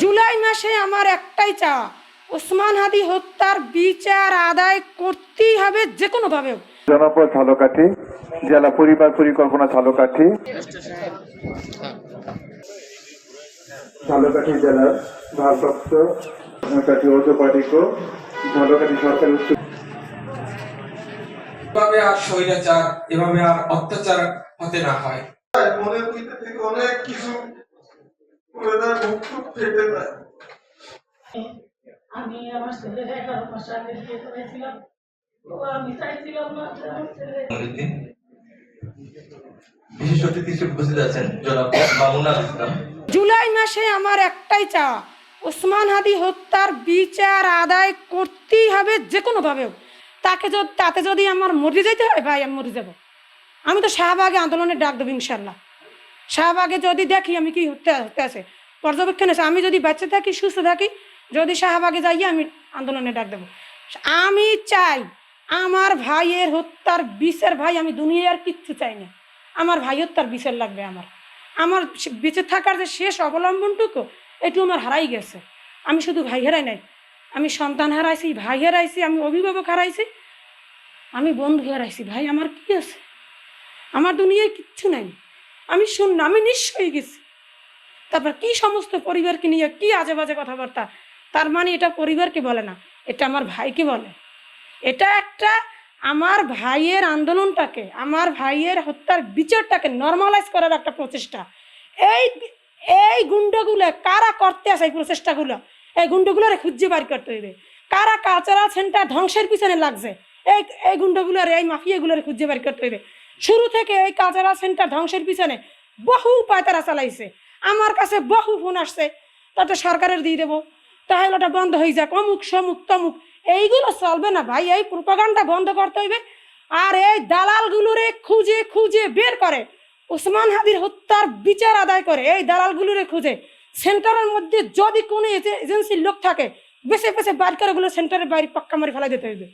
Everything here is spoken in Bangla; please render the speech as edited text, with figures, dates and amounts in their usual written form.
জুলাই মাসে আমার একটাই চাওয়া, ওসমান হাদি হত্যার বিচার আদায় করতেই হবে যে কোনো ভাবে। জনপদ ঝালকাঠি, জেলা পরিবার পরিকল্পনা ঝালকাঠি, ঝালকাঠি জেলার ভারপ্রাপ্ত ঝালকাঠি অর্থপাঠিক ঝালকাঠি সরকারি উচ্চ। এভাবে আর স্বৈরাচার, এভাবে আর অত্যাচার হতে না হয়। মনের ভিতর থেকে অনেক কিছু ফেটে যায়। আমি আমার ছেলের 11 মাস আগে বিয়ে করেছিলাম, আমি চাইছিলাম না যে আমার ছেলে। বিশেষ অতিথি হিসেবে উপস্থিত আছেন জনাব মামুনুল ইসলাম। জুলাই মাসে আমার একটাই চাওয়া, ওসমান হাদি হত্যার বিচার আদায় করতেই হবে যে কোনো ভাবে। তাতে যদি আমার মরে যেতে হয় ভাই, আমি মরে যাব। আমি তো শাহবাগে আন্দোলনের ডাক দেবো ইনশাল্লাহ। শাহবাগে যদি দেখি আমি কি হতে আছে পর্যবেক্ষণ আছে, আমি যদি বাচ্চা থাকি সুস্থ থাকি, যদি শাহবাগে যাই আমি আন্দোলনে ডাক দেবো। আমি চাই আমার ভাইয়ের হত্যার বিচার। ভাই আমি দুনিয়ার কিচ্ছু চাই না, আমার ভাই হত্যার বিচার লাগবে। আমার বেঁচে থাকার যে শেষ অবলম্বনটুকু এটু আমার হারাই গেছে। আমি শুধু ভাই হারাই নাই, আমি সন্তান হারাইছি, ভাই হারাইছি, আমি অভিভাবক হারাইছি, আমি বন্ধু হারাইছি। ভাই আমার কি আছে? আমার দুনিয়ায় কিচ্ছু নাই। আমি শূন্য, আমি নিঃস্ব হয়ে গেছি। তারপর কি সমস্ত পরিবারকে নিয়ে কি আজে বাজে কথাবার্তা। তার মানে এটা পরিবারকে বলে না, এটা আমার ভাইকে বলে। এটা একটা আমার ভাইয়ের আন্দোলনটাকে, আমার ভাইয়ের হত্যার বিচারটাকে নর্মালাইজ করার একটা প্রচেষ্টা। এই গুন্ডাগুলো কারা করতে আসে, এই প্রচেষ্টাগুলো, এই গুন্ডাগুলোরে খুঁজে বার করতে হইবে। কারা কালচারাল সেন্টার ধ্বংসের পিছনে লাগছে, এই গুন্ডাগুলোর, এই মাফিয়াগুলোরে খুঁজে বার করতে হইবে। শুরু থেকে এই কালচারাল সেন্টার ধ্বংসের পিছনে বহু পায়তারা চালাইছে। আমার কাছে বহু ফোন আসছে, তাতে সরকারের দিয়ে দেবো, তাহলে ওটা বন্ধ হয়ে যাক, অমুক সমুক তমুক। এইগুলো চলবে না ভাই, এই প্রোপাগান্ডা বন্ধ করতে হইবে। আর এই দালালগুলোরে খুঁজে খুঁজে বের করে ওসমান হাদির হত্যার বিচার আদায় করে, এই দালালগুলোরে খুঁজে সেন্টারের মধ্যে যদি কোনো এজেন্সির লোক থাকে বেছে বেছে বাইর করে ওগুলো সেন্টারের বাইরে পাক্কা মারি ফেলাই দিতে হইবে।